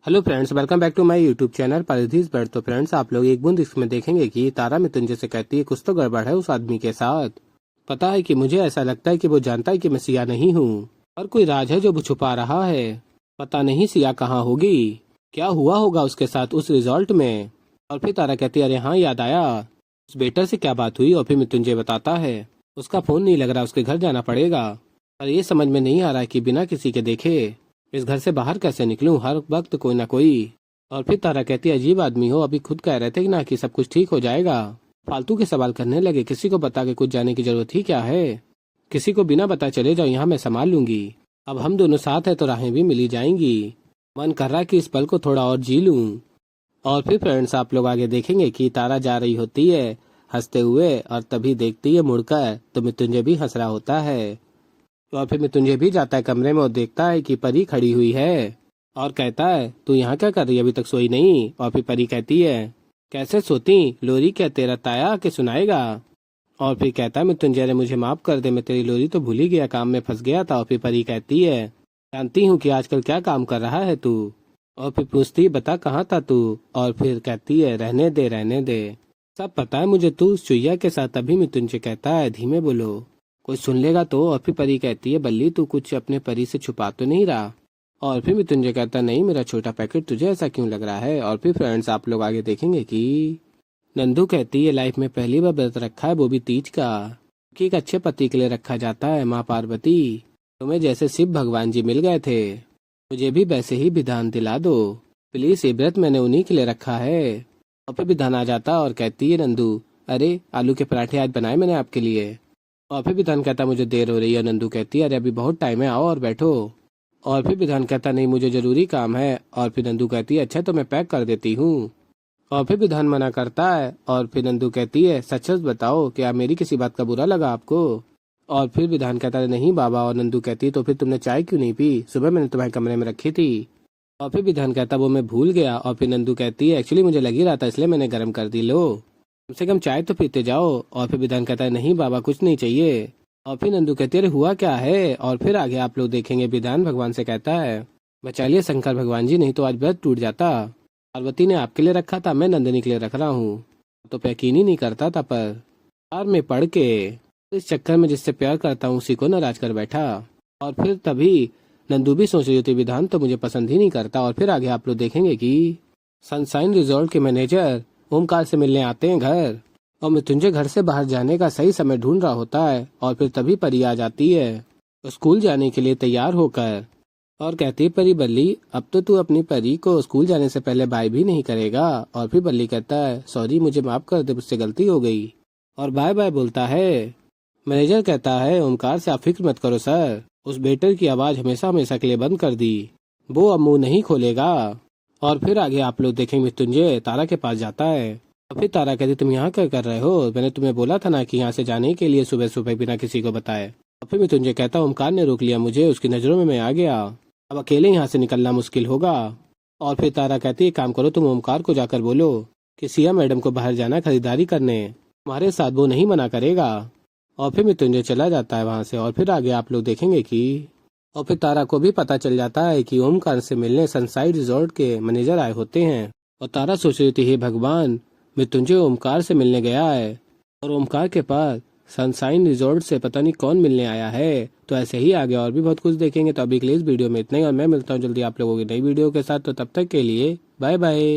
Hello friends, welcome back to my YouTube channel परिधीज bird. तो friends, आप लोग एक बूंद इसमें देखेंगे कि तारा मृत्युंजय से कहती है कुछ तो गड़बड़ है उस आदमी के साथ। पता है कि मुझे ऐसा लगता है कि वो जानता है कि मैं सिया नहीं हूँ और कोई राज है जो वो छुपा रहा है। पता नहीं सिया कहाँ होगी, क्या हुआ होगा उसके साथ उस रिजॉर्ट में। और फिर तारा कहती है अरे हाँ याद आया, उस बेटर से क्या बात हुई। और फिर मृत्युंजय बताता है उसका फोन नहीं लग रहा, उसके घर जाना पड़ेगा। पर ये समझ में नहीं आ रहा है कि बिना किसी के देखे इस घर से बाहर कैसे निकलूं, हर वक्त कोई ना कोई। और फिर तारा कहती है अजीब आदमी हो, अभी खुद कह रहे थे कि ना कि सब कुछ ठीक हो जाएगा। फालतू के सवाल करने लगे, किसी को बता के कुछ जाने की जरूरत ही क्या है। किसी को बिना बता चले जाओ, यहाँ मैं संभाल लूंगी। अब हम दोनों साथ है तो राहें भी मिली जाएंगी। मन कर रहा है कि इस पल को थोड़ा और जी लूं। और फिर फ्रेंड्स, आप लोग आगे देखेंगे कि तारा जा रही होती है हंसते हुए, और तभी देखती है मुड़कर तो मृत्युंजय भी हंस रहा होता है। और फिर मृत्युंजय भी जाता है कमरे में और देखता है कि परी खड़ी हुई है और कहता है तू यहाँ क्या कर रही है, अभी तक सोई नहीं। और फिर परी कहती है कैसे सोती, लोरी क्या तेरा ताया आके सुनाएगा। और फिर कहता है मृत्युंजय मुझे माफ कर दे, मैं तेरी लोरी तो भूल ही गया, काम में फंस गया था। और फिर परी कहती है जानती हूँ कि आजकल क्या काम कर रहा है तू। और फिर पूछती है बता कहाँ था तू। और फिर कहती है रहने दे रहने दे, सब पता है मुझे तू उस चुईया के साथ। अभी मृत्युंजय कहता है धीमे बोलो, कोई सुन लेगा तो। और फिर परी कहती है बल्ली तू कुछ अपने परी से छुपा तो नहीं रहा। और फिर मृत्युंजय कहता नहीं, मेरा छोटा पैकेट तुझे ऐसा क्यों लग रहा है। और फिर फ्रेंड्स, आप लोग आगे देखेंगे कि नंदू कहती है लाइफ में पहली बार व्रत रखा है, वो भी तीज का, कि एक अच्छे पति के लिए रखा जाता है। माँ पार्वती, तुम्हें जैसे शिव भगवान जी मिल गए थे, मुझे भी वैसे ही विधान दिला दो प्लीज, ये व्रत मैंने उन्हीं के लिए रखा है। और फिर विधान आ जाता और कहती है नंदू अरे आलू के पराठे आज बनाए मैंने आपके लिए। और फिर विधान कहता मुझे देर हो रही है। नंदू कहती है अरे अभी बहुत टाइम है, आओ और बैठो। और फिर विधान कहता नहीं मुझे जरूरी काम है। और फिर नंदू कहती है अच्छा तो मैं पैक कर देती हूँ। और फिर विधान मना करता है। और फिर नंदू कहती है सच सच बताओ, क्या मेरी किसी बात का बुरा लगा आपको। और फिर विधान कहता है नहीं बाबा। और नंदू कहती है तो फिर तुमने चाय क्यों नहीं पी, सुबह मैंने तुम्हारे कमरे में रखी थी। और फिर विधान कहता वो मैं भूल गया। और फिर नंदू कहती है एक्चुअली मुझे लग ही रहा था इसलिए मैंने गर्म कर दी, लो कम से कम चाय तो पीते जाओ। और फिर विधान कहता है नहीं बाबा कुछ नहीं चाहिए। और फिर नंदू कहती है अरे हुआ क्या है। और फिर आगे आप लोग देखेंगे विधान भगवान से कहता है बचा लिए शंकर भगवान जी, नहीं तो आज व्रत टूट जाता। पार्वती ने आपके लिए रखा था, मैं नंदिनी के लिए रख रहा हूँ। तो यकीन ही नहीं करता था, पर प्यार में पड़ के इस चक्कर में जिससे प्यार करता हूँ उसी को नाराज कर बैठा। और फिर तभी नंदू भी सोच रही होती विधान तो मुझे पसंद ही नहीं करता। और फिर आगे आप लोग देखेंगे कि सनशाइन रिजॉर्ट के मैनेजर ओमकार से मिलने आते हैं घर, और मृत्युंजय घर से बाहर जाने का सही समय ढूंढ रहा होता है। और फिर तभी परी आ जाती है स्कूल जाने के लिए तैयार होकर, और कहती है परी बल्ली अब तो तू अपनी परी को स्कूल जाने से पहले बाय भी नहीं करेगा। और फिर बल्ली कहता है सॉरी मुझे माफ कर दे, मुझसे गलती हो गई, और बाय बाय बोलता है। मैनेजर कहता है ओमकार से आप फिक्र मत करो सर, उस बेटर की आवाज हमेशा हमेशा के लिए बंद कर दी, वो अब मुंह नहीं खोलेगा। और फिर आगे आप लोग देखेंगे मृत्युंजय तारा के पास जाता है। और फिर तारा कहती तुम यहाँ क्या कर रहे हो, मैंने तुम्हें बोला था ना कि यहाँ से जाने के लिए सुबह सुबह बिना किसी को बताए। और फिर मृत्युंजय कहता ओमकार ने रोक लिया मुझे, उसकी नजरों में मैं आ गया, अब अकेले यहाँ से निकलना मुश्किल होगा। और फिर तारा कहती है काम करो तुम ओमकार को जाकर बोलो कि सिया मैडम को बाहर जाना खरीदारी करने, तुम्हारे साथ वो नहीं मना करेगा। और फिर मृत्युंजय चला जाता है वहां से। और फिर आगे आप लोग देखेंगे कि और फिर तारा को भी पता चल जाता है कि ओमकार से मिलने सनसाइड रिजॉर्ट के मैनेजर आए होते हैं। और तारा सोच रही थी हे भगवान, मृत्युंजय ओमकार से मिलने गया है और ओमकार के पास सनसाइन रिजॉर्ट से पता नहीं कौन मिलने आया है। तो ऐसे ही आगे और भी बहुत कुछ देखेंगे। तो अभी के लिए इस वीडियो में इतना ही, और मैं मिलता हूँ जल्दी आप लोगों की नई वीडियो के साथ। तो तब तक के लिए बाय बाय।